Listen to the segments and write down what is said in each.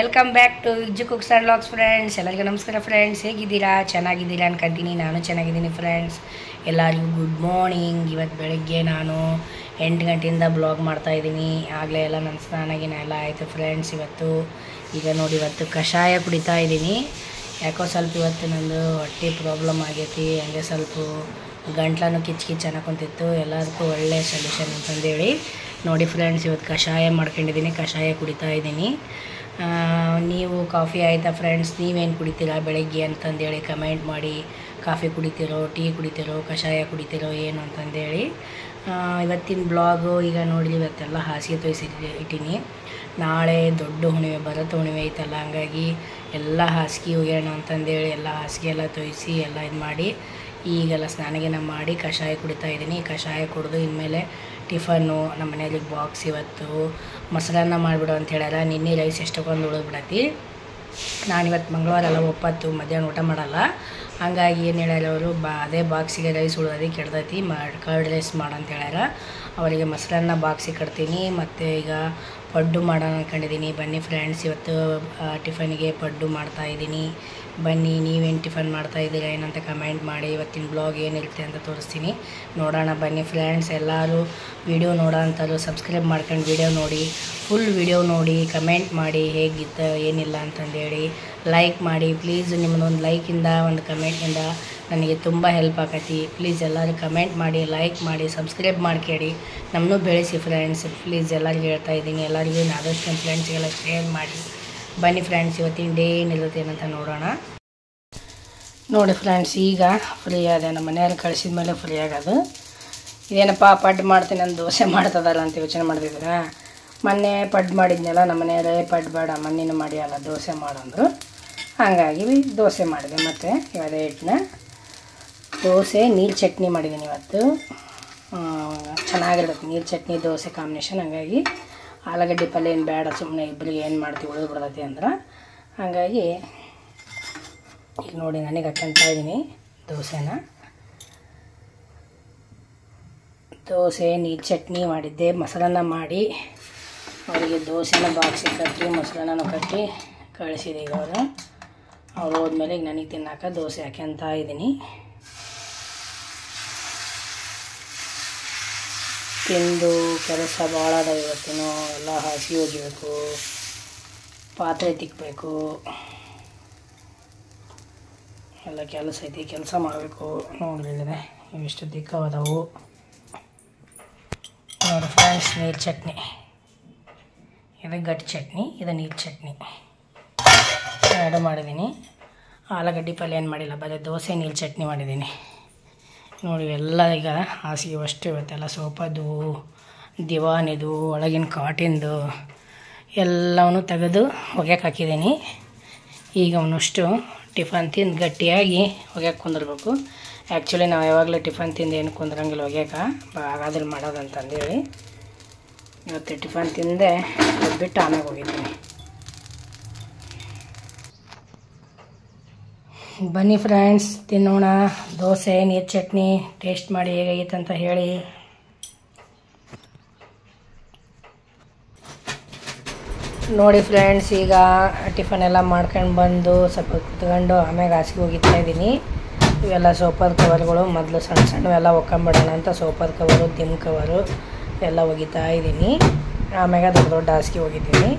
Welcome back to Vijju cooks and vlogs friends. ಎಲ್ಲರಿಗೂ ನಮಸ್ಕಾರ friends. ಹೇಗಿದ್ದೀರಾ? ಚೆನ್ನಾಗಿದ್ದೀರಾ ಅನ್ಕೊಂತೀನಿ. ನಾನು ಚೆನ್ನಾಗಿದ್ದೀನಿ ಫ್ರೆಂಡ್ಸ್. ಎಲ್ಲರಿಗೂ ಗುಡ್ ಮಾರ್ನಿಂಗ್. ಇವತ್ತು ಬೆಳಗ್ಗೆ ನಾನು 8 ಗಂಟೆಯಿಂದ ಬ್ಲಾಗ್ ಮಾಡ್ತಾಯಿದ್ದೀನಿ. ಆಗಲೇ ಎಲ್ಲ ನನ್ನ ಸ್ನಾನಗಿನ ಎಲ್ಲ ಆಯಿತು ಫ್ರೆಂಡ್ಸ್. ಈಗ ನೋಡಿ ಇವತ್ತು ಕಷಾಯ ಕುಡಿತಾ ಇದ್ದೀನಿ. ಯಾಕೋ ಸ್ವಲ್ಪ ಇವತ್ತು ನಂದು ಹೊಟ್ಟೆ ಪ್ರಾಬ್ಲಮ್ ಆಗೈತಿ. ಹಂಗೆ ಸ್ವಲ್ಪ ಗಂಟ್ಲೂ ಕಿಚ್ಚು ಅನ್ನಕೊಂತಿತ್ತು. ಎಲ್ಲದಕ್ಕೂ ಒಳ್ಳೆ ಸೊಲ್ಯೂಷನ್ ಅಂತಂದೇಳಿ ನೋಡಿ ಫ್ರೆಂಡ್ಸ್, ಇವತ್ತು ಕಷಾಯ ಮಾಡ್ಕೊಂಡಿದ್ದೀನಿ. ಕಷಾಯ ಕುಡಿತಾ ಇದ್ದೀನಿ. ನೀವು ಕಾಫಿ ಆಯಿತಾ ಫ್ರೆಂಡ್ಸ್? ನೀವೇನು ಕುಡಿತೀರಾ ಬೆಳಗ್ಗೆ ಅಂತಂದೇಳಿ ಕಮೆಂಟ್ ಮಾಡಿ. ಕಾಫಿ ಕುಡಿತೀರೋ, ಟೀ ಕುಡಿತೀರೋ, ಕಷಾಯ ಕುಡಿತೀರೋ ಏನು ಅಂತಂದೇಳಿ. ಇವತ್ತಿನ ಬ್ಲಾಗು ಈಗ ನೋಡಿ, ಇವತ್ತೆಲ್ಲ ಹಾಸಿಗೆ ತೊಯ್ಸಿ ಇಟ್ಟೀನಿ. ನಾಳೆ ದೊಡ್ಡ ಹುಣ್ಣಿಮೆ, ಭರತ ಹುಣ್ಣಿಮೆ ಐತಲ್ಲ, ಹಂಗಾಗಿ ಎಲ್ಲ ಹಾಸಿಗೆ ಹೋಗ್ಯಾಣ ಅಂತಂದೇಳಿ ಎಲ್ಲ ಹಾಸಿಗೆ ಎಲ್ಲ ತೊಯ್ಸಿ ಎಲ್ಲ ಇದು ಮಾಡಿ ಈಗೆಲ್ಲ ಸ್ನಾನಗಿನ ಮಾಡಿ ಕಷಾಯ ಕುಡಿತಾ ಇದ್ದೀನಿ. ಕಷಾಯ ಕುಡಿದು ಇನ್ಮೇಲೆ ಟಿಫನ್ನು ನಮ್ಮ ಮನೇಲಿ ಬಾಕ್ಸ್ ಇವತ್ತು ಮೊಸರನ್ನ ಮಾಡಿಬಿಡು ಅಂತ ಹೇಳ್ಯಾರ. ನಿನ್ನೆ ರೈಸ್ ಎಷ್ಟೊಂದು ಉಳಿದ್ಬಿಡತ್ತಿ. ನಾನಿವತ್ತು ಮಂಗಳವಾರ ಎಲ್ಲ ಒಪ್ಪತ್ತು ಮಧ್ಯಾಹ್ನ ಊಟ ಮಾಡಲ್ಲ. ಹಂಗಾಗಿ ಏನು ಹೇಳ್ಯಾರ ಅವರು, ಅದೇ ಬಾಕ್ಸಿಗೆ ರೈಸ್ ಉಳಿದೋದು ಕೆಡ್ದೈತಿ, ಕರ್ಡ್ ರೈಸ್ ಮಾಡಂತ ಹೇಳ್ಯಾರ. ಅವರಿಗೆ ಮೊಸರನ್ನ ಬಾಕ್ಸಿಗೆ ಕಟ್ತೀನಿ. ಮತ್ತು ಈಗ ಪಡ್ಡು ಮಾಡೋಣ ಅಂದ್ಕೊಂಡಿದ್ದೀನಿ. ಬನ್ನಿ ಫ್ರೆಂಡ್ಸ್, ಇವತ್ತು ಟಿಫನಿಗೆ ಪಡ್ಡು ಮಾಡ್ತಾಯಿದ್ದೀನಿ. ಬನ್ನಿ, ನೀವೇನು ಟಿಫನ್ ಮಾಡ್ತಾಯಿದ್ದೀರಾ ಏನಂತ ಕಮೆಂಟ್ ಮಾಡಿ. ಇವತ್ತಿನ ಬ್ಲಾಗ್ ಏನಿರುತ್ತೆ ಅಂತ ತೋರಿಸ್ತೀನಿ, ನೋಡೋಣ ಬನ್ನಿ ಫ್ರೆಂಡ್ಸ್. ಎಲ್ಲರೂ ವಿಡಿಯೋ ನೋಡೋಂಥವ್ರು ಸಬ್ಸ್ಕ್ರೈಬ್ ಮಾಡ್ಕೊಂಡು ವಿಡಿಯೋ ನೋಡಿ, ಫುಲ್ ವಿಡಿಯೋ ನೋಡಿ, ಕಮೆಂಟ್ ಮಾಡಿ ಹೇಗಿತ್ತು ಏನಿಲ್ಲ ಅಂತಂದೇಳಿ. ಲೈಕ್ ಮಾಡಿ ಪ್ಲೀಸ್. ನಿಮ್ಮದೊಂದು ಲೈಕಿಂದ ಒಂದು ಕಮೆಂಟಿಂದ ನನಗೆ ತುಂಬ ಹೆಲ್ಪ್ ಆಕತಿ. ಪ್ಲೀಸ್ ಎಲ್ಲರೂ ಕಮೆಂಟ್ ಮಾಡಿ, ಲೈಕ್ ಮಾಡಿ, ಸಬ್ಸ್ಕ್ರೈಬ್ ಮಾಡ್ಕೇಳಿ, ನಮ್ಮನ್ನು ಬೆಳೆಸಿ ಫ್ರೆಂಡ್ಸ್. ಪ್ಲೀಸ್ ಎಲ್ಲರಿಗೂ ಹೇಳ್ತಾ ಇದ್ದೀನಿ. ಎಲ್ಲರಿಗೂ ಆದಷ್ಟು ನಮ್ಮ ಫ್ರೆಂಡ್ಸ್ಗೆಲ್ಲ ಶೇರ್ ಮಾಡಿ. ಬನ್ನಿ ಫ್ರೆಂಡ್ಸ್, ಇವತ್ತಿನ ಡೇ ಏನಿರುತ್ತೆ ಏನಂತ ನೋಡೋಣ. ನೋಡಿ ಫ್ರೆಂಡ್ಸ್, ಈಗ ಫ್ರೀ ಆದೆ. ನಮ್ಮ ಮನೆಯವ್ರು ಕಳಿಸಿದ ಮೇಲೆ ಫ್ರೀ ಆಗೋದು. ಇದೇನಪ್ಪ ಪಡ್ಡು ಮಾಡ್ತೀನಿ, ನಾನು ದೋಸೆ ಮಾಡ್ತದಲ್ಲ ಅಂತ ಯೋಚನೆ ಮಾಡ್ತಿದ್ರೆ, ಮೊನ್ನೆ ಪಡ್ಡು ಮಾಡಿದ್ನಲ್ಲ ನಮ್ಮ ಮನೆಯವರೇ, ಪಡ್ಡು ಬೇಡ ಮಣ್ಣಿನ ಮಾಡಿ ಅಲ್ಲ ದೋಸೆ ಮಾಡಂದರು. ಹಾಗಾಗಿ ದೋಸೆ ಮಾಡಿದೆ. ಮತ್ತು ಅದೇ ಹಿಟ್ಟನ್ನ ದೋಸೆ ನೀರು ಚಟ್ನಿ ಮಾಡಿದ್ದೀನಿ ಇವತ್ತು. ಚೆನ್ನಾಗಿರುತ್ತೆ ನೀರು ಚಟ್ನಿ ದೋಸೆ ಕಾಂಬಿನೇಷನ್. ಹಾಗಾಗಿ ಆಲೂಗಡ್ಡೆ ಪಲ್ಯ ಏನು ಬೇಡ, ಸುಮ್ಮನೆ ಇಬ್ಬರಿಗೆ ಏನು ಮಾಡ್ತೀವಿ ಉಳಿದು ಬಿಡ್ತೈತಿ ಅಂದ್ರೆ. ಹಾಗಾಗಿ ಈಗ ನೋಡಿ ನನಗೆ ಹಾಕ್ಕೊಂತ ಇದ್ದೀನಿ ದೋಸೆ ನೀರು ಚಟ್ನಿ ಮಾಡಿದ್ದೆ. ಮೊಸರನ್ನ ಮಾಡಿ ಅವರಿಗೆ ದೋಸೆನ ಬಾಕ್ಸಿಗೆ ಕಟ್ಟಿ ಮೊಸರನ್ನ ಕಟ್ಟಿ ಕಳಿಸಿದೆ. ಈಗ ಅವ್ರು ಹೋದ್ಮೇಲೆ ಈಗ ನನಗೆ ತಿನ್ನೋಕೆ ದೋಸೆ ಹಾಕ್ಯಂತ ಇದ್ದೀನಿ. ತಿಂದು ಕೆಲಸ ಭಾಳ ಅದ ಇವತ್ತಿನ. ಎಲ್ಲ ಹಾಸಿಗೆ ಒಗಿಬೇಕು, ಪಾತ್ರೆ ತಿಕ್ಕಬೇಕು, ಎಲ್ಲ ಕೆಲಸ ಐತಿ, ಕೆಲಸ ಮಾಡಬೇಕು. ನೋಡಿದ್ರೆ ಇವಿಷ್ಟು ದಿಕ್ಕವದವು ನೋಡಿ ಫ್ರೆಂಡ್ಸ್. ನೀರು ಚಟ್ನಿ, ಇದು ಗಟ್ಟಿ ಚಟ್ನಿ, ಇದು ನೀರು ಚಟ್ನಿ ಎರಡು ಮಾಡಿದ್ದೀನಿ. ಆಲೂಗಡ್ಡೆ ಪಲ್ಯ ಏನು ಮಾಡಿಲ್ಲ, ಬರೀ ದೋಸೆ ನೀರು ಚಟ್ನಿ ಮಾಡಿದ್ದೀನಿ. ನೋಡಿ ಎಲ್ಲ ಈಗ ಹಾಸಿಗೆ ಅಷ್ಟು ಇವತ್ತೆಲ್ಲ ಸೋಫಾದು, ದಿವಾನಿದು, ಒಳಗಿನ ಕಾಟಿಂದು ಎಲ್ಲವನ್ನೂ ತೆಗೆದು ಒಗ್ಯಕ್ಕೆ ಹಾಕಿದ್ದೀನಿ. ಈಗ ಅವನಷ್ಟು ಟಿಫನ್ ತಿಂದು ಗಟ್ಟಿಯಾಗಿ ಒಗ್ಯಕ್ಕೆ ಕುಂದಿರ್ಬೇಕು. ಆ್ಯಕ್ಚುಲಿ ನಾವು ಯಾವಾಗಲೂ ಟಿಫನ್ ತಿಂದು ಏನು ಕುಂದ್ರಂಗಿಲ್ಲ ಒಗ್ಯಕ್ಕೆ, ಹಾಗಾದ್ರೆ ಮಾಡೋದಂತಂದೇಳಿ ಇವತ್ತು ಟಿಫನ್ ತಿಂದೆ ಬಿಟ್ಟು ಆಮೇಲೆ ಹೋಗಿದ್ದೀನಿ. ಬನ್ನಿ ಫ್ರೆಂಡ್ಸ್, ತಿನ್ನೋಣ ದೋಸೆ ನೀರು ಚಟ್ನಿ. ಟೇಸ್ಟ್ ಮಾಡಿ ಹೇಗಾಗಿತ್ತು ಅಂತ ಹೇಳಿ. ನೋಡಿ ಫ್ರೆಂಡ್ಸ್, ಈಗ ಟಿಫನ್ ಎಲ್ಲ ಮಾಡ್ಕೊಂಡು ಬಂದು ಸ್ವಲ್ಪ ಕುತ್ಕೊಂಡು ಆಮ್ಯಾಗ ಹಾಸಿಗೆ ಹೋಗಿತ್ತಾ ಇದ್ದೀನಿ. ಇವೆಲ್ಲ ಸೋಫಾದ ಕವರ್ಗಳು ಮೊದಲು ಸಣ್ಣ ಸಣ್ಣವೆಲ್ಲ ಒಕ್ಕೊಂಬಿಡೋಣ ಅಂತ ಸೋಫಾದ ಕವರು, ದಿಮ್ ಕವರು ಎಲ್ಲ ಒಗಿತಾ ಇದ್ದೀನಿ. ಆಮ್ಯಾಗ ದೊಡ್ಡ ದೊಡ್ಡ ಹಾಸಿಗೆ ಹೋಗಿದ್ದೀನಿ.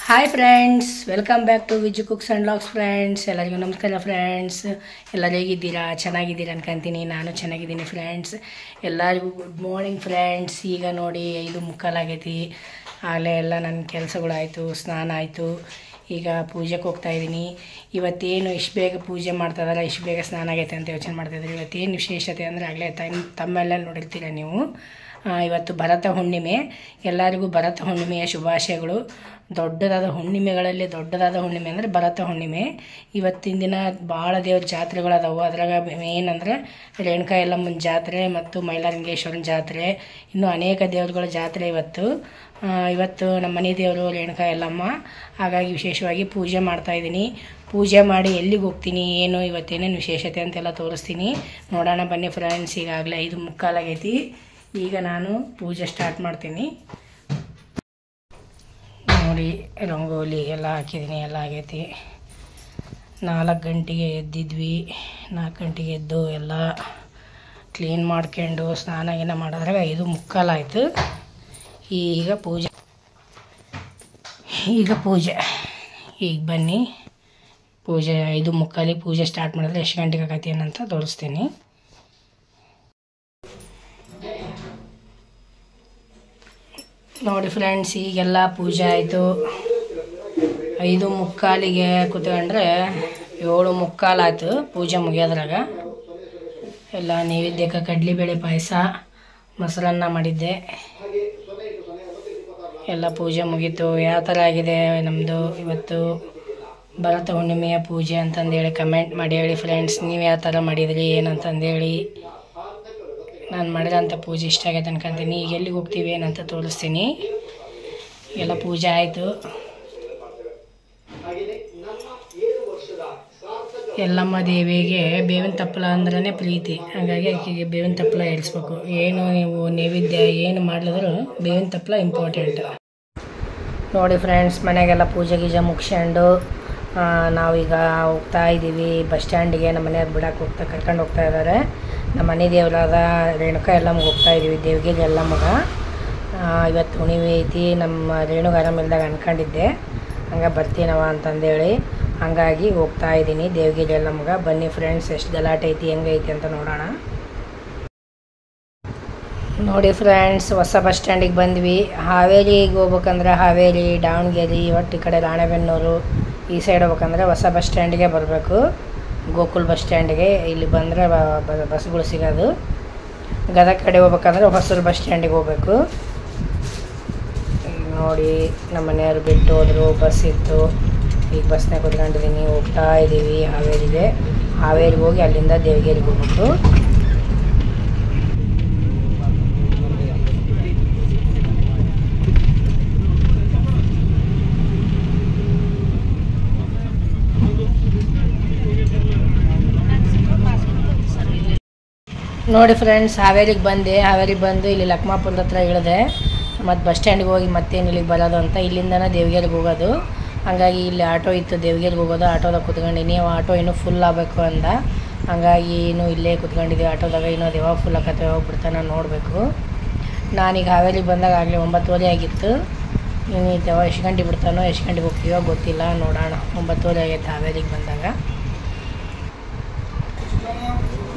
Hi friends, welcome back to Viju cooks and logs friends. ಎಲ್ಲರಿಗೂ ನಮಸ್ಕಾರ ಫ್ರೆಂಡ್ಸ್. ಎಲ್ಲರೂ ಹೇಗಿದ್ದೀರಾ? ಚೆನ್ನಾಗಿದ್ದೀರಾ ಅನ್ಕೊಂತೀನಿ. ನಾನು ಚೆನ್ನಾಗಿದ್ದೀನಿ ಫ್ರೆಂಡ್ಸ್. ಎಲ್ಲರಿಗೂ ಗುಡ್ ಮಾರ್ನಿಂಗ್ ಫ್ರೆಂಡ್ಸ್. ಈಗ ನೋಡಿ 5:45 ಆಗೈತಿ. ಆಗಲೇ ಎಲ್ಲ ನನ್ನ ಕೆಲಸಗಳಾಯಿತು, ಸ್ನಾನ ಆಯಿತು. ಈಗ ಪೂಜೆಗೆ ಹೋಗ್ತಾಯಿದ್ದೀನಿ. ಇವತ್ತೇನು ಇಷ್ಟು ಬೇಗ ಪೂಜೆ ಮಾಡ್ತಾಯಿದ್ದಾರೆ, ಇಷ್ಟು ಬೇಗ ಸ್ನಾನ ಆಗೈತೆ ಅಂತ ಯೋಚನೆ ಮಾಡ್ತಾಯಿದ್ರು. ಇವತ್ತೇನು ವಿಶೇಷತೆ ಅಂದರೆ ಆಗಲೇ ತಮ್ಮೆಲ್ಲ ನೋಡಿರ್ತೀರ ನೀವು. ಇವತ್ತು ಭರತ ಹುಣ್ಣಿಮೆ. ಎಲ್ಲರಿಗೂ ಭರತ ಹುಣ್ಣಿಮೆಯ ಶುಭಾಶಯಗಳು. ದೊಡ್ಡದಾದ ಹುಣ್ಣಿಮೆಗಳಲ್ಲಿ ದೊಡ್ಡದಾದ ಹುಣ್ಣಿಮೆ ಅಂದರೆ ಭರತ ಹುಣ್ಣಿಮೆ. ಇವತ್ತಿನ ದಿನ ಭಾಳ ದೇವ್ರ ಜಾತ್ರೆಗಳದಾವು. ಅದ್ರಾಗ ಮೇನ್ ಅಂದರೆ ರೇಣುಕಾ ಯಲ್ಲಮ್ಮನ ಜಾತ್ರೆ ಮತ್ತು ಮೈಲಾರಲಿಂಗೇಶ್ವರನ ಜಾತ್ರೆ, ಇನ್ನೂ ಅನೇಕ ದೇವ್ರುಗಳ ಜಾತ್ರೆ ಇವತ್ತು ನಮ್ಮ ಮನೆ ದೇವರು ರೇಣುಕಾ ಯಲ್ಲಮ್ಮ. ಹಾಗಾಗಿ ವಿಶೇಷವಾಗಿ ಪೂಜೆ ಮಾಡ್ತಾಯಿದ್ದೀನಿ. ಪೂಜೆ ಮಾಡಿ ಎಲ್ಲಿಗೆ ಹೋಗ್ತೀನಿ, ಏನು ಇವತ್ತೇನೇನು ವಿಶೇಷತೆ ಅಂತೆಲ್ಲ ತೋರಿಸ್ತೀನಿ. ನೋಡೋಣ ಬನ್ನಿ ಫ್ರೆಂಡ್ಸ್. ಈಗಾಗಲೇ 5:45 ಆಗೈತಿ. ಈಗ ನಾನು ಪೂಜೆ ಸ್ಟಾರ್ಟ್ ಮಾಡ್ತೀನಿ. ನೋಡಿ, ರಂಗೋಲಿ ಎಲ್ಲ ಹಾಕಿದ್ದೀನಿ, ಎಲ್ಲ ಆಗೈತಿ. 4 ಗಂಟೆಗೆ ಎದ್ದಿದ್ವಿ. 4 ಗಂಟೆಗೆ ಎದ್ದು ಎಲ್ಲ ಕ್ಲೀನ್ ಮಾಡ್ಕೊಂಡು ಸ್ನಾನ ಏನ ಮಾಡಿದ್ರಾಗ 5:45 ಆಯಿತು. ಈಗ ಪೂಜೆ ಈಗ ಬನ್ನಿ ಪೂಜೆ 5:45 ಪೂಜೆ ಸ್ಟಾರ್ಟ್ ಮಾಡಿದ್ರೆ ಎಷ್ಟು ಗಂಟೆಗೆ ಆಗತ್ತೆ ಏನಂತ ತೋರಿಸ್ತೀನಿ. ನೋಡಿ ಫ್ರೆಂಡ್ಸ್, ಈಗೆಲ್ಲ ಪೂಜೆ ಆಯಿತು. 5:45ಗೆ ಕೂತ್ಕೊಂಡ್ರೆ 7:45 ಆಯಿತು ಪೂಜೆ ಮುಗಿಯೋದ್ರಾಗ. ಎಲ್ಲ ನೈವೇದ್ಯಕ್ಕೆ ಕಡಲೆಬೇಳೆ ಪಾಯಸ, ಮೊಸರನ್ನ ಮಾಡಿದ್ದೆ. ಎಲ್ಲ ಪೂಜೆ ಮುಗೀತು. ಯಾವ ಥರ ಆಗಿದೆ ನಮ್ಮದು ಇವತ್ತು ಭರತ ಹುಣ್ಣಿಮೆಯ ಪೂಜೆ ಅಂತಂದೇಳಿ ಕಮೆಂಟ್ ಮಾಡಿ ಹೇಳಿ ಫ್ರೆಂಡ್ಸ್. ನೀವು ಯಾವ ಥರ ಮಾಡಿದ್ರಿ ಏನಂತಂದೇಳಿ. ನಾನು ಮಾಡಿರೋಂಥ ಪೂಜೆ ಇಷ್ಟ ಆಗೈತೆ ಅನ್ಕೊಂತೀನಿ. ಈಗ ಎಲ್ಲಿಗೆ ಹೋಗ್ತೀವಿ ಏನಂತ ತೋರಿಸ್ತೀನಿ. ಎಲ್ಲ ಪೂಜೆ ಆಯಿತು. ಯಲ್ಲಮ್ಮ ದೇವಿಗೆ ಬೇವಿನ ತಪ್ಪಲ ಅಂದ್ರೇ ಪ್ರೀತಿ. ಹಾಗಾಗಿ ಆಕೆಗೆ ಬೇವಿನ ತಪ್ಪಲ ಏರಿಸ್ಬೇಕು. ಏನು ನೀವು ನೈವೇದ್ಯ ಏನು ಮಾಡಿದ್ರು ಬೇವಿನ ತಪ್ಪಲ ಇಂಪಾರ್ಟೆಂಟ್. ನೋಡಿ ಫ್ರೆಂಡ್ಸ್, ಮನೆಗೆಲ್ಲ ಪೂಜೆ ಗೀಜೆ ಮುಗಿಸ್ಕೊಂಡು ನಾವೀಗ ಹೋಗ್ತಾ ಇದ್ದೀವಿ ಬಸ್ ಸ್ಟ್ಯಾಂಡಿಗೆ. ನಮ್ಮ ಮನೆಯವ್ರು ಕರ್ಕೊಂಡು ಹೋಗ್ತಾ ಇದ್ದಾರೆ. ನಮ್ಮ ಮನೆ ದೇವರಾದ ರೇಣುಕಾ ಯಲ್ಲಮ್ಮಗೆ ಹೋಗ್ತಾ ಇದ್ದೀವಿ. ದೇವಿಗೆ ಯಲ್ಲಮ್ಮಗೆ ಇವತ್ತು ಹುಣ್ಣಿಮೆ ಐತಿ. ನಮ್ಮ ರೇಣುಗೆ ಆರಾಮಿಲ್ದಾಗ ಅನ್ಕೊಂಡಿದ್ದೆ, ಹಂಗೆ ಬರ್ತೀನವ ಅಂತಂದೇಳಿ ಹಂಗಾಗಿ ಹೋಗ್ತಾ ಇದ್ದೀನಿ ದೇವಿಗೆ ಯಲ್ಲಮ್ಮಗೆ. ಬನ್ನಿ ಫ್ರೆಂಡ್ಸ್, ಎಷ್ಟು ಗಲಾಟೆ ಐತಿ ಹೆಂಗೈತಿ ಅಂತ ನೋಡೋಣ. ನೋಡಿ ಫ್ರೆಂಡ್ಸ್, ಹೊಸ ಬಸ್ ಸ್ಟ್ಯಾಂಡಿಗೆ ಬಂದ್ವಿ. ಹಾವೇರಿಗೆ ಹೋಗ್ಬೇಕಂದ್ರೆ ಹಾವೇರಿ, ದಾವಣಗೆರೆ, ಒಟ್ಟು ಈ ಕಡೆ ರಾಣೆಬೆನ್ನೂರು ಈ ಸೈಡ್ ಹೋಗ್ಬೇಕಂದ್ರೆ ಹೊಸ ಬಸ್ ಸ್ಟ್ಯಾಂಡಿಗೆ ಬರಬೇಕು, ಗೋಕುಲ್ ಬಸ್ ಸ್ಟ್ಯಾಂಡಿಗೆ. ಇಲ್ಲಿ ಬಂದರೆ ಬಸ್ಗಳು ಸಿಗೋದು. ಗದಗ ಕಡೆ ಹೋಗ್ಬೇಕಂದ್ರೆ ಹೊಸೂರು ಬಸ್ ಸ್ಟ್ಯಾಂಡಿಗೆ ಹೋಗ್ಬೇಕು. ನೋಡಿ, ನಮ್ಮ ಮನೆಯವ್ರು ಬಿಟ್ಟು ಹೋದರು, ಬಸ್ ಇತ್ತು. ಈಗ ಬಸ್ನಾಗ ಕೂತ್ಕೊಂಡಿದ್ದೀನಿ. ಹೋಗ್ತಾ ಇದ್ದೀವಿ ಹಾವೇರಿಗೆ ಹೋಗಿ ಅಲ್ಲಿಂದ ದೇವಗಿರಿಗೆ ಹೋಗ್ಬೇಕು. ನೋಡಿ ಫ್ರೆಂಡ್ಸ್, ಹಾವೇರಿಗೆ ಬಂದು ಇಲ್ಲಿ ಲಕ್ಮಾಪುರದ ಹತ್ರ ಇಳಿದೆ. ಮತ್ತು ಬಸ್ ಸ್ಟ್ಯಾಂಡಿಗೆ ಹೋಗಿ ಮತ್ತೇನು ಇಲ್ಲಿಗೆ ಬರೋದು ಅಂತ ಇಲ್ಲಿಂದನೇ ದೇವಗಿರಿಗೆ ಹೋಗೋದು. ಹಾಗಾಗಿ ಇಲ್ಲಿ ಆಟೋ ಇತ್ತು ದೇವಗಿರಿಗೆ ಹೋಗೋದು. ಆಟೋದಾಗ ಕೂತ್ಕೊಂಡಿನಿ. ಆಟೋ ಇನ್ನೂ ಫುಲ್ ಆಗಬೇಕು ಅಂದ. ಹಾಗಾಗಿ ಇನ್ನೂ ಇಲ್ಲೇ ಕೂತ್ಕೊಂಡಿದ್ದೀವಿ ಆಟೋದಾಗ. ಇನ್ನೂ ಅದು ಯಾವಾಗ ಫುಲ್ ಆಕತ್ತೆ ಹೋಗ್ಬಿಡ್ತಾನೆ ನೋಡಬೇಕು. ನಾನೀಗ ಹಾವೇರಿಗೆ ಬಂದಾಗ ಆಗಲೇ 9:30 ಆಗಿತ್ತು. ಇನ್ನು ಯಾವ ಎಷ್ಟು ಗಂಟೆಗೆ ಬಿಡ್ತಾನೋ ಎಷ್ಟು ಗಂಟೆಗೆ ಹೋಗ್ತೀವೋ ಗೊತ್ತಿಲ್ಲ, ನೋಡೋಣ. 9:30 ಆಗೈತೆ ಹಾವೇರಿಗೆ ಬಂದಾಗ.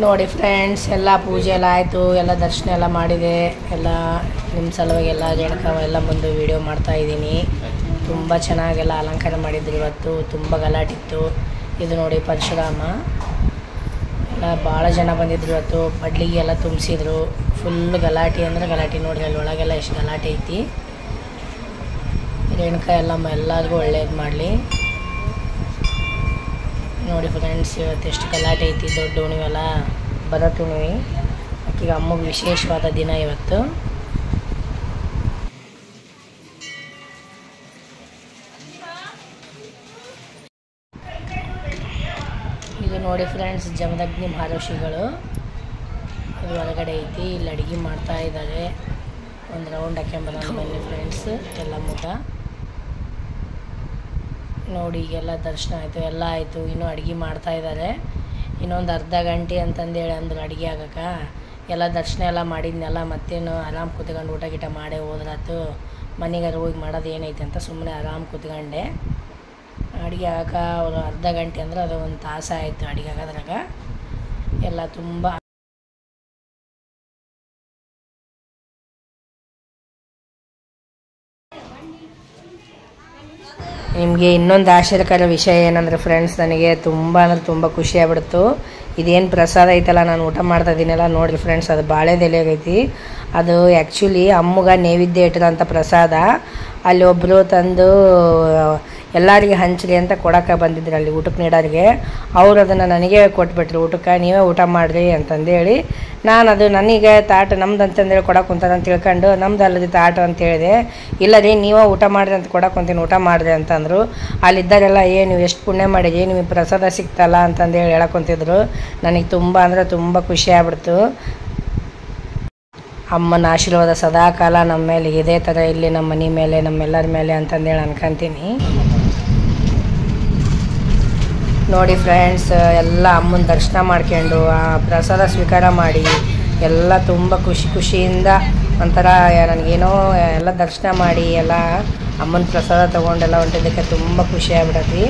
ನೋಡಿ ಫ್ರೆಂಡ್ಸ್, ಎಲ್ಲ ಪೂಜೆ ಎಲ್ಲ ಆಯಿತು. ಎಲ್ಲ ದರ್ಶನ ಎಲ್ಲ ಮಾಡಿದೆ. ಎಲ್ಲ ನಿಮ್ಮ ಸಲುವಾಗಿ ಎಲ್ಲ ರೇಣುಕಾ ಎಲ್ಲ ಬಂದು ವೀಡಿಯೋ ಮಾಡ್ತಾಯಿದ್ದೀನಿ. ತುಂಬ ಚೆನ್ನಾಗೆಲ್ಲ ಅಲಂಕಾರ ಮಾಡಿದ್ರು ಇವತ್ತು. ತುಂಬ ಗಲಾಟಿತ್ತು. ಇದು ನೋಡಿ ಪರಶುರಾಮ. ಎಲ್ಲ ಭಾಳ ಜನ ಬಂದಿದ್ರು ಇವತ್ತು. ಬಡ್ಲಿಗೆ ಎಲ್ಲ ತುಂಬಿಸಿದ್ರು. ಫುಲ್ ಗಲಾಟೆ ಅಂದರೆ ಗಲಾಟೆ. ನೋಡಿರಿ ಅಲ್ಲಿ ಒಳಗೆಲ್ಲ ಎಷ್ಟು ಗಲಾಟೆ ಐತಿ. ರೇಣುಕಾ ಯಲ್ಲಮ್ಮ ಎಲ್ಲರಿಗೂ ಒಳ್ಳೇದು ಮಾಡಲಿ. ನೋಡಿ ಫ್ರೆಂಡ್ಸ್, ಇವತ್ತು ಎಷ್ಟು ಗಲಾಟೆ ಐತಿ. ದೊಡ್ಡ ಹುಣ್ಣಿಮೆಲ್ಲ ಭರತ ಹುಣ್ಣಿಮೆ. ಆಕೆಗೆ ಅಮ್ಮಗೆ ವಿಶೇಷವಾದ ದಿನ ಇವತ್ತು. ಇದು ನೋಡಿ ಫ್ರೆಂಡ್ಸ್, ಜಮದಗ್ನಿ ಮಹಾಋಷಿಗಳು. ಅದು ಹೊರಗಡೆ ಐತಿ. ಇಲ್ಲಿ ಅಡುಗೆ ಮಾಡ್ತಾ ಇದ್ದಾರೆ. ಒಂದು ರೌಂಡ್ ಹಾಕ್ಕೊಂಬರೋಣ ಬನ್ನಿ ಫ್ರೆಂಡ್ಸ್ ಯಲ್ಲಮ್ಮಗ. ನೋಡಿ, ಈಗೆಲ್ಲ ದರ್ಶನ ಆಯಿತು, ಎಲ್ಲ ಆಯಿತು. ಇನ್ನೂ ಅಡುಗೆ ಮಾಡ್ತಾಯಿದ್ದಾರೆ. ಇನ್ನೊಂದು ಅರ್ಧ ಗಂಟೆ ಅಂತಂದೇಳಿ ಅಂದರು ಅಡುಗೆ ಆಗಕ್ಕೆ. ಎಲ್ಲ ದರ್ಶನ ಎಲ್ಲ ಮಾಡಿದ್ನೆಲ್ಲ ಮತ್ತೇನು ಆರಾಮ್ ಕೂತ್ಕೊಂಡು ಊಟ ಗೀಟ ಮಾಡೇ ಹೋದ್ರಾತು. ಮನೆಗಾರ ಹೋಗಿ ಮಾಡೋದು ಏನೈತೆ ಅಂತ ಸುಮ್ಮನೆ ಆರಾಮ್ ಕೂತ್ಕೊಂಡೆ. ಅಡುಗೆ ಆಗ ಒಂದು ಅರ್ಧ ಗಂಟೆ ಅಂದ್ರೆ ಅದು ಒಂದು ತಾಸು ಆಯಿತು ಅಡುಗೆ ಆಗೋದ್ರಾಗ. ಎಲ್ಲ ತುಂಬ ನಿಮಗೆ ಇನ್ನೊಂದು ಆಶ್ಚರ್ಯಕರ ವಿಷಯ ಏನಂದರೆ ಫ್ರೆಂಡ್ಸ್, ನನಗೆ ತುಂಬ ಅಂದರೆ ತುಂಬ ಖುಷಿ ಆಗ್ಬಿಡ್ತು. ಇದೇನು ಪ್ರಸಾದ ಐತಲ್ಲ ನಾನು ಊಟ ಮಾಡ್ತಾ ಇದ್ದೀನಲ್ಲ ನೋಡಿರಿ ಫ್ರೆಂಡ್ಸ್, ಅದು ಬಾಳೆದೆಲೆಗೈತಿ. ಅದು ಆ್ಯಕ್ಚುಲಿ ಅಮ್ಮಗ ನೈವೇದ್ಯ ಇಟ್ಟಿರೋಂಥ ಪ್ರಸಾದ. ಅಲ್ಲಿ ಒಬ್ಬರು ತಂದು ಎಲ್ಲರಿಗೆ ಹಂಚಲಿ ಅಂತ ಕೊಡೋಕೆ ಬಂದಿದ್ರು ಅಲ್ಲಿ ಊಟಕ್ಕೆ ನೀಡೋರಿಗೆ. ಅವ್ರು ಅದನ್ನು ನನಗೆ ಕೊಟ್ಬಿಟ್ರು, ಊಟಕ್ಕೆ ನೀವೇ ಊಟ ಮಾಡಿರಿ ಅಂತಂದೇಳಿ. ನಾನು ಅದು ನನಗೆ ತಾಟು ನಮ್ದು ಅಂತಂದೇಳಿ ಕೊಡೋಕೆ ಕುಂತಾರೆ ಅಂತ ತಿಳ್ಕೊಂಡು ನಮ್ದು ಅಲ್ಲದೆ ತಾಟು ಅಂತ ಹೇಳಿದೆ. ಇಲ್ಲ ರೀ ನೀವೇ ಊಟ ಮಾಡಿರಿ ಅಂತ ಕೊಡೋಕೆ ಕುಂತೀನಿ, ಊಟ ಮಾಡಿರಿ ಅಂತಂದರು. ಅಲ್ಲಿದ್ದಾರೆಲ್ಲ ನೀವು ಎಷ್ಟು ಪುಣ್ಯ ಮಾಡಿರಿ, ನಿಮಗೆ ಪ್ರಸಾದ ಸಿಕ್ತಲ್ಲ ಅಂತಂದೇಳಿ ಹೇಳಕೊಂತಿದ್ರು. ನನಗೆ ತುಂಬ ಅಂದರೆ ತುಂಬ ಖುಷಿ ಆಗ್ಬಿಡ್ತು. ಅಮ್ಮನ ಆಶೀರ್ವಾದ ಸದಾಕಾಲ ನಮ್ಮ ಮೇಲೆ ಇದೇ ಥರ ಇಲ್ಲಿ ನಮ್ಮ ಮನೆ ಮೇಲೆ ನಮ್ಮೆಲ್ಲರ ಮೇಲೆ ಅಂತಂದೇಳಿ ಅನ್ಕೊಂತೀನಿ. ನೋಡಿ ಫ್ರೆಂಡ್ಸ್, ಎಲ್ಲ ಅಮ್ಮನ ದರ್ಶನ ಮಾಡ್ಕೊಂಡು ಆ ಪ್ರಸಾದ ಸ್ವೀಕಾರ ಮಾಡಿ ಎಲ್ಲ ತುಂಬ ಖುಷಿಯಿಂದ ಒಂಥರ ನನಗೇನೋ ಎಲ್ಲ ದರ್ಶನ ಮಾಡಿ ಎಲ್ಲ ಅಮ್ಮನ ಪ್ರಸಾದ ತೊಗೊಂಡೆಲ್ಲ ಹೊಂಟಿದ್ದಕ್ಕೆ ತುಂಬ ಖುಷಿ ಆಗ್ಬಿಡತಿ.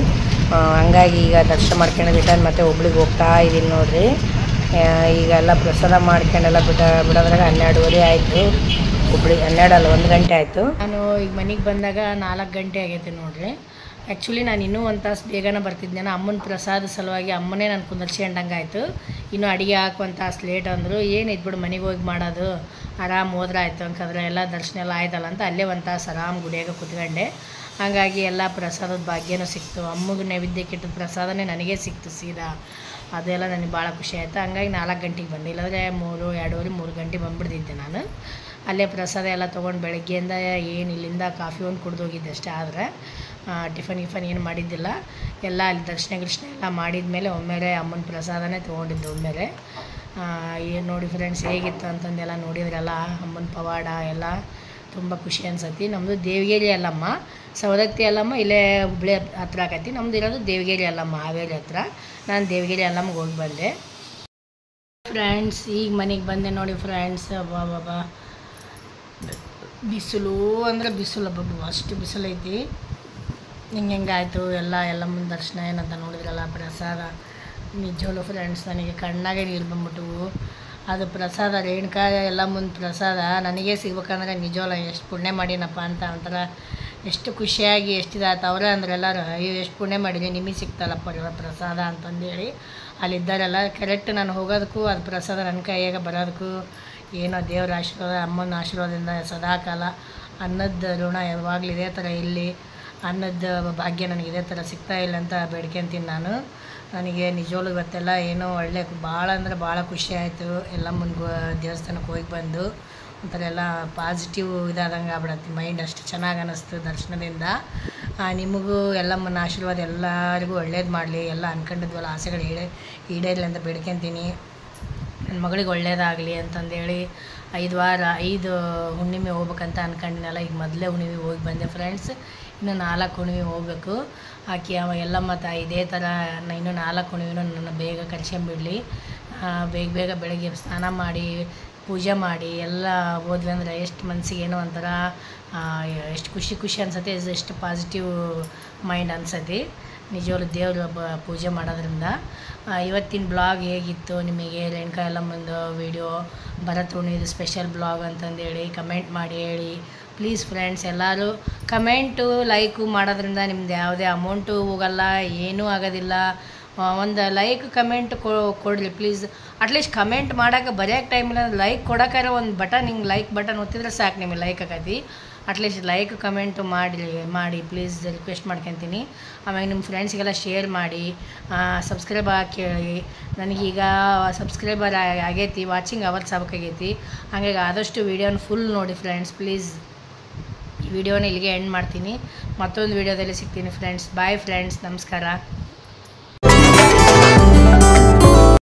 ಹಂಗಾಗಿ ಈಗ ದರ್ಶನ ಮಾಡ್ಕೊಂಡು ರಿಟರ್ನ್ ಮತ್ತೆ ಹುಬ್ಳಿಗೆ ಹೋಗ್ತಾ ಇದ್ದೀನಿ ನೋಡಿರಿ. ಈಗ ಎಲ್ಲ ಪ್ರಸಾದ ಮಾಡ್ಕೊಂಡೆಲ್ಲ ಬಿಡೋದ್ರಾಗ 12:30 ಆಯಿತು. ಹುಬ್ಳಿ 12 ಅಲ್ಲ 1 ಗಂಟೆ ಆಯಿತು. ನಾನು ಈಗ ಮನೆಗೆ ಬಂದಾಗ 4 ಗಂಟೆ ಆಗೈತೆ ನೋಡಿರಿ. ಆ್ಯಕ್ಚುಲಿ ನಾನು ಇನ್ನೂ ಒಂದು ತಾಸು ಬೇಗನೆ ಬರ್ತಿದ್ದೆ. ಅಮ್ಮನ ಪ್ರಸಾದ ಸಲುವಾಗಿ ಅಮ್ಮನೇ ನಾನು ಕುಂದರ್ಸ್ಕೊಂಡಂಗೆ ಆಯಿತು. ಇನ್ನೂ ಅಡುಗೆ ಹಾಕುವಂತ ತಾಸು ಲೇಟ್ ಅಂದರು. ಏನು ಇದ್ಬಿಡು ಮನೆಗೆ ಹೋಗಿ ಮಾಡೋದು, ಆರಾಮ್ ಹೋದ್ರೆ ಆಯಿತು ಅಂತಂದ್ರೆ ಎಲ್ಲ ದರ್ಶನ ಎಲ್ಲ ಆಯ್ತಲ್ಲ ಅಂತ ಅಲ್ಲೇ ಒಂದು ತಾಸು ಆರಾಮ್ ಗುಡಿಯಾಗ ಕೂತ್ಕೊಂಡೆ. ಹಾಗಾಗಿ ಎಲ್ಲ ಪ್ರಸಾದದ ಭಾಗ್ಯನೂ ಸಿಕ್ತು. ಅಮ್ಮಗೆ ನೈವೇದ್ಯಕ್ಕೆ ಇಟ್ಟಿದ್ದ ಪ್ರಸಾದನೇ ನನಗೆ ಸಿಕ್ತು ಸೀದಾ. ಅದೆಲ್ಲ ನನಗೆ ಭಾಳ ಖುಷಿ ಆಯಿತು. ಹಂಗಾಗಿ 4 ಗಂಟೆಗೆ ಬಂದೆ, ಇಲ್ಲಾಂದರೆ 2:30-3 ಗಂಟೆಗೆ ಬಂದುಬಿಡ್ತಿದ್ದೆ ನಾನು. ಅಲ್ಲೇ ಪ್ರಸಾದ ಎಲ್ಲ ತೊಗೊಂಡು ಬೆಳಗ್ಗೆಯಿಂದ ಏನು ಇಲ್ಲಿಂದ ಕಾಫಿ ಒಂದು ಕುಡ್ದು ಹೋಗಿದ್ದೆ ಅಷ್ಟೇ. ಆದರೆ ಟಿಫನ್ ಏನು ಮಾಡಿದ್ದಿಲ್ಲ. ಎಲ್ಲ ಅಲ್ಲಿ ದರ್ಶನ ಎಲ್ಲ ಮಾಡಿದ ಮೇಲೆ ಒಮ್ಮೆಲೆ ಅಮ್ಮನ ಪ್ರಸಾದನೇ ತೊಗೊಂಡಿದ್ದು ಒಮ್ಮೆಲೆ. ಏನು ನೋಡಿ ಫ್ರೆಂಡ್ಸ್ ಹೇಗಿತ್ತು ಅಂತಂದೆಲ್ಲ ನೋಡಿದ್ರಲ್ಲ. ಅಮ್ಮನ ಪವಾಡ ಎಲ್ಲ ತುಂಬ ಖುಷಿ ಅನ್ಸತಿ. ನಮ್ಮದು ದೇವಗಿರಿ ಅಲ್ಲಮ್ಮ, ಸವದತ್ತಿ ಅಲ್ಲಮ್ಮ ಇಲ್ಲೇ ಹುಬ್ಳಿ ಹತ್ರ ಆಕೈತಿ. ನಮ್ದು ಇರೋದು ದೇವಗಿರಿ ಅಲ್ಲಮ್ಮ, ಹಾವೇರಿ ಹತ್ರ. ನಾನು ದೇವಗಿರಿ ಅಲ್ಲಮ್ಮಗೆ ಹೋಗಿ ಬಂದೆ ಫ್ರೆಂಡ್ಸ್. ಈಗ ಮನೆಗೆ ಬಂದೆ ನೋಡಿ ಫ್ರೆಂಡ್ಸ್. ಬಾಬಾ ಬಿಸಿಲು ಅಂದರೆ ಬಿಸಿಲು ಬಾಬು, ಅಷ್ಟು ಬಿಸಿಲು ಐತಿ. ಹಿಂಗಾಯ್ತು ಎಲ್ಲ ಮುಂದೆ ದರ್ಶನ ಏನಂತ ನೋಡಿದ್ರಲ್ಲ ಪ್ರಸಾದ. ನಿಜವಲ್ಲೂ ಫ್ರೆಂಡ್ಸ್ ನನಗೆ ಕಣ್ಣಾಗೆ ನೀರು ಬಂದ್ಬಿಟ್ಟವು. ಅದು ಪ್ರಸಾದ ರೇಣುಕಾ ಎಲ್ಲ ಮುಂದೆ ಪ್ರಸಾದ ನನಗೆ ಸಿಗ್ಬೇಕಂದ್ರೆ ನಿಜವಲ್ಲ ಎಷ್ಟು ಪುಣ್ಯ ಮಾಡೀನಪ್ಪ ಅಂತ ಒಂಥರ ಎಷ್ಟು ಖುಷಿಯಾಗಿ ಎಷ್ಟಿದಾಯ್ತು. ಅವರೇ ಅಂದ್ರೆ ಎಲ್ಲರೂ ಅಯ್ಯೋ ಎಷ್ಟು ಪುಣ್ಯ ಮಾಡಿದೆ ನಿಮಗೆ ಸಿಕ್ತಲ್ಲಪ್ಪ ಪ್ರಸಾದ ಅಂತಂದೇಳಿ ಅಲ್ಲಿದ್ದಾರೆಲ್ಲ. ಕರೆಕ್ಟ್ ನಾನು ಹೋಗೋದಕ್ಕೂ ಅದು ಪ್ರಸಾದ ನನ್ನ ಕೈಯಾಗ ಬರೋದಕ್ಕೂ ಏನೋ ದೇವರ ಆಶೀರ್ವಾದ, ಅಮ್ಮನ ಆಶೀರ್ವಾದದಿಂದ ಸದಾಕಾಲ ಅನ್ನದ ಋಣ ಯಾವಾಗಲೂ ಇದೇ ಥರ ಇಲ್ಲಿ ಅನ್ನದ ಭಾಗ್ಯ ನನಗೆ ಇದೇ ಥರ ಸಿಗ್ತಾ ಇಲ್ಲ ಅಂತ ಬೇಡ್ಕೊಂತೀನಿ ನಾನು. ನನಗೆ ನಿಜವಾಗ್ಲೂ ಇವತ್ತೆಲ್ಲ ಏನೋ ಒಳ್ಳೆ ಭಾಳ ಅಂದರೆ ಭಾಳ ಖುಷಿ ಆಯಿತು. ಎಲ್ಲ ದೇವಸ್ಥಾನಕ್ಕೆ ಹೋಗಿ ಬಂದು ಒಂಥರ ಎಲ್ಲ ಪಾಸಿಟಿವ್ ಇದಾದಂಗೆ ಆಗ್ಬಿಡತ್ತೆ ಮೈಂಡ್. ಅಷ್ಟು ಚೆನ್ನಾಗಿ ಅನ್ನಿಸ್ತು ದರ್ಶನದಿಂದ. ನಿಮಗೂ ಎಲ್ಲಮ್ಮನ ಆಶೀರ್ವಾದ ಎಲ್ಲರಿಗೂ ಒಳ್ಳೇದು ಮಾಡಲಿ. ಎಲ್ಲ ಅನ್ಕೊಂಡಿದ್ವಲ್ಲ ಆಸೆಗಳು ಈಡೇರಲಿ ಅಂತ ಬೇಡ್ಕೊಂತೀನಿ. ನನ್ನ ಮಗಳಿಗೆ ಒಳ್ಳೇದಾಗಲಿ ಅಂತಂದೇಳಿ 5 ಹುಣ್ಣಿಮೆ ಹೋಗ್ಬೇಕಂತ ಅನ್ಕೊಂಡಿನಲ್ಲ. ಈಗ ಮೊದಲೇ ಹುಣ್ಣಿಮೆ ಹೋಗಿ ಬಂದೆ ಫ್ರೆಂಡ್ಸ್. ಇನ್ನೂ 4 ಹುಣ್ಣಿಮೆ ಹೋಗಬೇಕು. ಆಕೆ ಎಲ್ಲಮ್ಮ ತಾಯಿ ಇದೇ ಥರ ಇನ್ನೂ 4 ಹುಣ್ಣಿಮೆನೂ ನನ್ನ ಬೇಗ ಕರ್ಸ್ಕೊಂಬಿಡಲಿ. ಬೇಗ ಬೆಳಗ್ಗೆ ಸ್ನಾನ ಮಾಡಿ ಪೂಜೆ ಮಾಡಿ ಎಲ್ಲ ಹೋದ್ವಿ ಅಂದರೆ ಎಷ್ಟು ಮನಸ್ಸಿಗೆ ಏನೋ ಒಂಥರ ಎಷ್ಟು ಖುಷಿ ಅನ್ಸತ್ತೆ, ಎಷ್ಟು ಪಾಸಿಟಿವ್ ಮೈಂಡ್ ಅನ್ಸತ್ತೆ ನಿಜವಾಗ್ಲೂ ದೇವರು ಪೂಜೆ ಮಾಡೋದ್ರಿಂದ. ಇವತ್ತಿನ ಬ್ಲಾಗ್ ಹೇಗಿತ್ತು ನಿಮಗೆ, ರೇಣುಕಾ ಎಲ್ಲಮ್ಮಂದು ವೀಡಿಯೋ, ಭರತ್ ಹುಣ್ಣಿಮೆದು ಸ್ಪೆಷಲ್ ಬ್ಲಾಗ್ ಅಂತಂದೇಳಿ ಕಮೆಂಟ್ ಮಾಡಿ ಹೇಳಿ ಪ್ಲೀಸ್ ಫ್ರೆಂಡ್ಸ್. ಎಲ್ಲರೂ ಕಮೆಂಟು ಲೈಕು ಮಾಡೋದ್ರಿಂದ ನಿಮ್ದು ಯಾವುದೇ ಅಮೌಂಟು ಹೋಗಲ್ಲ, ಏನೂ ಆಗೋದಿಲ್ಲ. ಒಂದು ಲೈಕ್ ಕಮೆಂಟ್ ಕೊಡ್ರಿ ಪ್ಲೀಸ್. ಅಟ್ಲೀಸ್ಟ್ ಕಮೆಂಟ್ ಮಾಡೋಕೆ ಬರೆಯೋಕೆ ಟೈಮ್ ಇಲ್ಲ, ಲೈಕ್ ಕೊಡೋಕ್ಕಾರ ಒಂದು ಬಟನ್ ಹಿಂಗೆ ಲೈಕ್ ಬಟನ್ ಒತ್ತಿದ್ರೆ ಸಾಕು ನಿಮಗೆ ಲೈಕ್ ಆಕತಿ. ಅಟ್ಲೀಸ್ಟ್ ಲೈಕ್ ಕಮೆಂಟು ಮಾಡಿ ಪ್ಲೀಸ್ ರಿಕ್ವೆಸ್ಟ್ ಮಾಡ್ಕೊತೀನಿ. ಆಮೇಲೆ ನಿಮ್ಮ ಫ್ರೆಂಡ್ಸ್ಗೆಲ್ಲ ಶೇರ್ ಮಾಡಿ, ಸಬ್ಸ್ಕ್ರೈಬ್ ಹಾಕಿ ಹೇಳಿ. ನನಗೀಗ ಸಬ್ಸ್ಕ್ರೈಬರ್ ಆಗೈತಿ, ವಾಚಿಂಗ್ ಅವರ್ಸ್ ಆಗೈತಿ. ಹಾಗಾಗಿ ಆದಷ್ಟು ವೀಡಿಯೋನ ಫುಲ್ ನೋಡಿ ಫ್ರೆಂಡ್ಸ್ ಪ್ಲೀಸ್. ಈ ವಿಡಿಯೋನ ಇಲ್ಲಿಗೆ ಎಂಡ್ ಮಾಡ್ತೀನಿ. ಮತ್ತೊಂದು ವೀಡಿಯೋದಲ್ಲಿ ಸಿಗ್ತೀನಿ ಫ್ರೆಂಡ್ಸ್. ಬಾಯ್ ಫ್ರೆಂಡ್ಸ್, ನಮಸ್ಕಾರ.